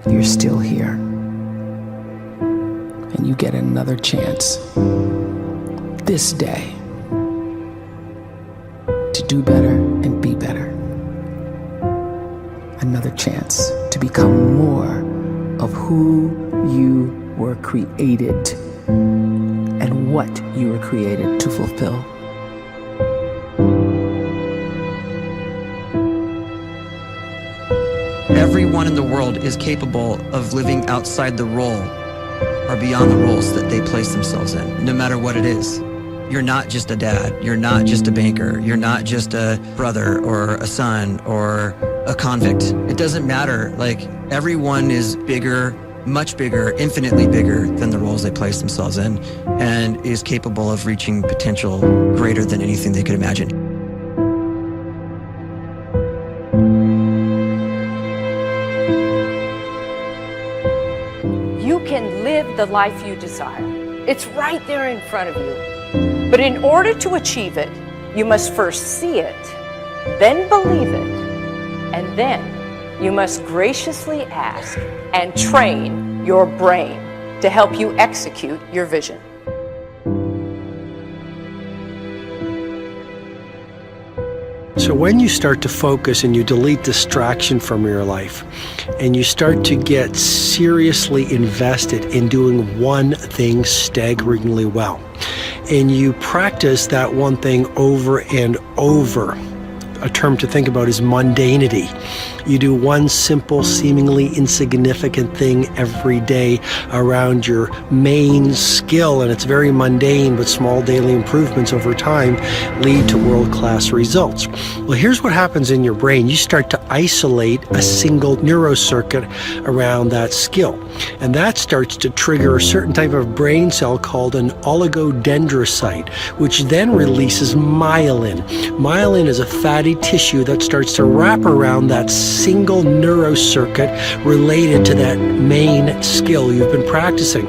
you're still here. And you get another chance this day to do better and be better. Another chance to become more of who you were created and what you were created to fulfill. Everyone in the world is capable of living outside the role or beyond the roles that they place themselves in, no matter what it is. You're not just a dad, you're not just a banker, you're not just a brother or a son or a convict. It doesn't matter. Like, everyone is bigger, much bigger, infinitely bigger than the roles they place themselves in, and is capable of reaching potential greater than anything they could imagine. You can live the life you desire. It's right there in front of you. But in order to achieve it, you must first see it, then believe it, and then you must graciously ask and train your brain to help you execute your vision. So when you start to focus and you delete distraction from your life, and you start to get seriously invested in doing one thing staggeringly well, and you practice that one thing over and over, a term to think about is mundanity. You do one simple, seemingly insignificant thing every day around your main skill, and it's very mundane, but small daily improvements over time lead to world-class results. Well, here's what happens in your brain. You start to isolate a single neurocircuit around that skill, and that starts to trigger a certain type of brain cell called an oligodendrocyte, which then releases myelin. Myelin is a fatty tissue that starts to wrap around that single neurocircuit related to that main skill you've been practicing.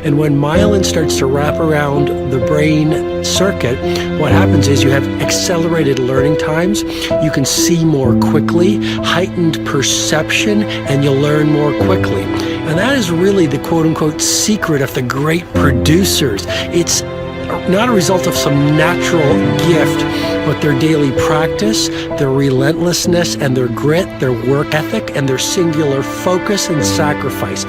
And when myelin starts to wrap around the brain circuit, what happens is you have accelerated learning times, you can see more quickly, heightened perception, and you'll learn more quickly. And that is really the quote-unquote secret of the great producers. It's not a result of some natural gift, but their daily practice, their relentlessness and their grit, their work ethic, and their singular focus and sacrifice.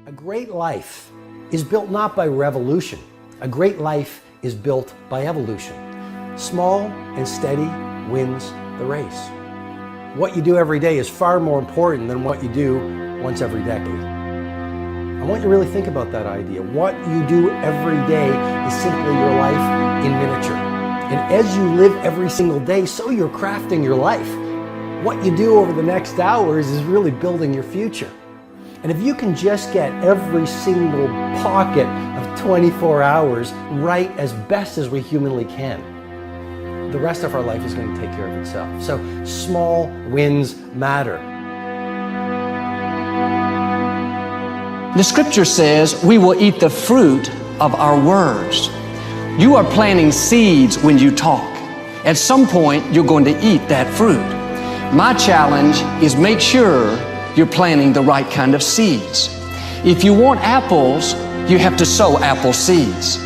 A great life is built not by revolution. A great life is built by evolution. Small and steady wins the race. What you do every day is far more important than what you do once every decade. I want you to really think about that idea. What you do every day is simply your life in miniature. And as you live every single day, so you're crafting your life. What you do over the next hours is really building your future. And if you can just get every single pocket of 24 hours right as best as we humanly can, the rest of our life is going to take care of itself. So small wins matter. The scripture says we will eat the fruit of our words. You are planting seeds when you talk. At some point, you're going to eat that fruit. My challenge is make sure you're planting the right kind of seeds. If you want apples, you have to sow apple seeds.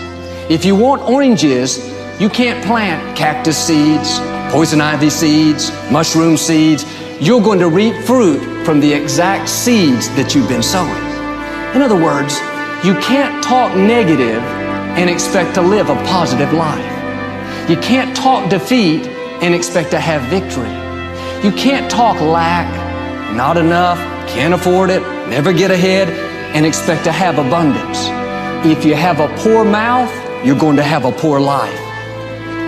If you want oranges, you can't plant cactus seeds, poison ivy seeds, mushroom seeds. You're going to reap fruit from the exact seeds that you've been sowing. In other words, you can't talk negative and expect to live a positive life. You can't talk defeat and expect to have victory. You can't talk lack, not enough, can't afford it, never get ahead, and expect to have abundance. If you have a poor mouth, you're going to have a poor life.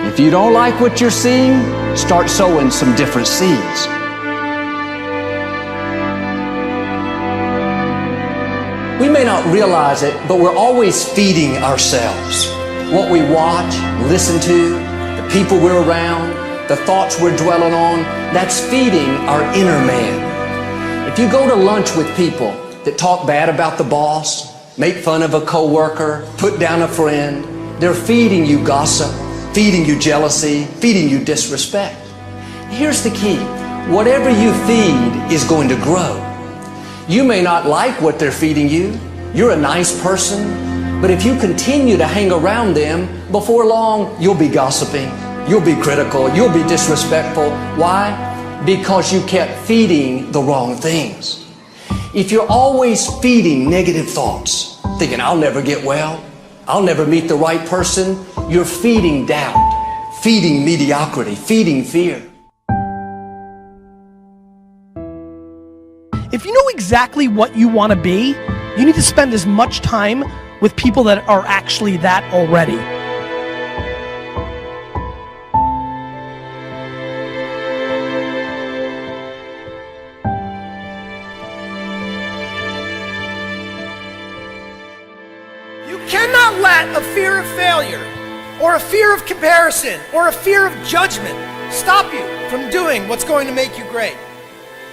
If you don't like what you're seeing, start sowing some different seeds. We may not realize it, but we're always feeding ourselves. What we watch, listen to, the people we're around, the thoughts we're dwelling on, that's feeding our inner man. If you go to lunch with people that talk bad about the boss, make fun of a coworker, put down a friend. They're feeding you gossip, feeding you jealousy, feeding you disrespect. Here's the key. Whatever you feed is going to grow. You may not like what they're feeding you. You're a nice person. But if you continue to hang around them, before long, you'll be gossiping. You'll be critical. You'll be disrespectful. Why? Because you kept feeding the wrong things. If you're always feeding negative thoughts, thinking, I'll never get well, I'll never meet the right person, you're feeding doubt, feeding mediocrity, feeding fear. If you know exactly what you want to be, you need to spend as much time with people that are actually that already. You cannot let a fear of failure, or a fear of comparison, or a fear of judgment stop you from doing what's going to make you great.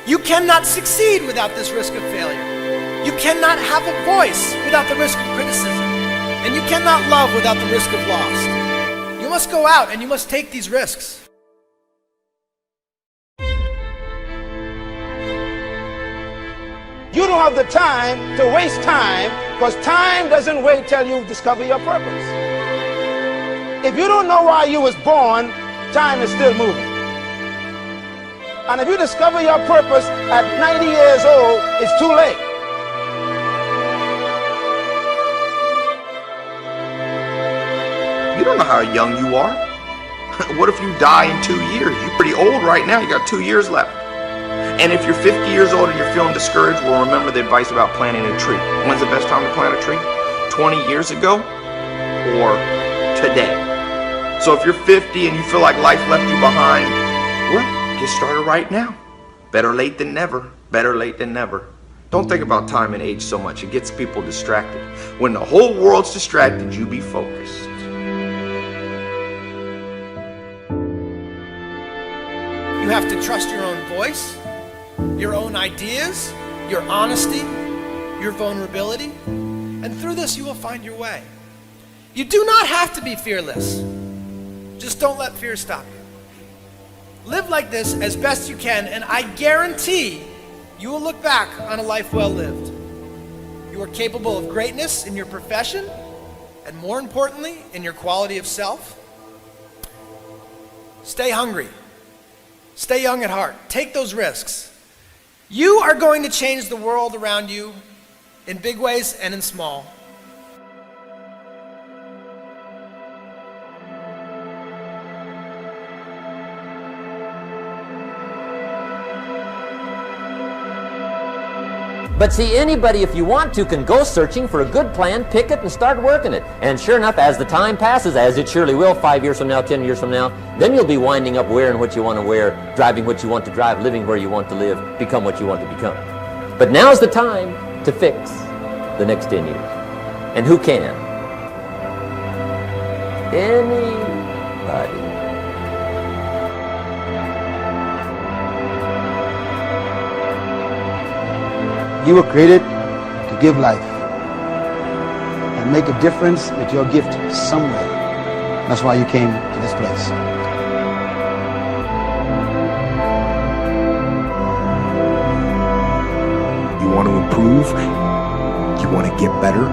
You cannot succeed without this risk of failure. You cannot have a voice without the risk of criticism. And you cannot love without the risk of loss. You must go out and you must take these risks. You don't have the time to waste time, because time doesn't wait till you discover your purpose. If you don't know why you was born, time is still moving. And if you discover your purpose at 90 years old, it's too late. You don't know how young you are. What if you die in 2 years? You're pretty old right now. You got 2 years left. And if you're 50 years old and you're feeling discouraged, well, remember the advice about planting a tree. When's the best time to plant a tree? 20 years ago or today? So if you're 50 and you feel like life left you behind, well, get started right now. Better late than never. Better late than never. Don't think about time and age so much. It gets people distracted. When the whole world's distracted, you be focused. You have to trust your own voice, your own ideas, your honesty, your vulnerability. And through this, you will find your way. You do not have to be fearless. Just don't let fear stop you. Live like this as best you can, and I guarantee you will look back on a life well lived. You are capable of greatness in your profession, and more importantly, in your quality of self. Stay hungry. Stay young at heart. Take those risks. You are going to change the world around you in big ways and in small. But see, anybody, if you want to, can go searching for a good plan, pick it, and start working it. And sure enough, as the time passes, as it surely will 5 years from now, 10 years from now, then you'll be winding up wearing what you want to wear, driving what you want to drive, living where you want to live, become what you want to become. But now's the time to fix the next 10 years. And who can? Anybody. You were created to give life and make a difference with your gift somewhere. That's why you came to this place. You want to improve? You want to get better?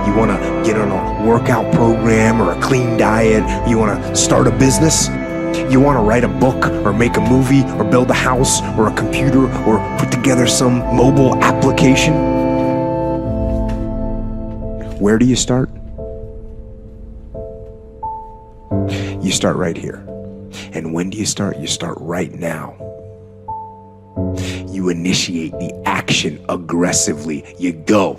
You want to get on a workout program or a clean diet? You want to start a business? You want to write a book or make a movie or build a house or a computer or put together some mobile application? Where do you start? You start right here. And when do you start? You start right now. You initiate the action aggressively. You go.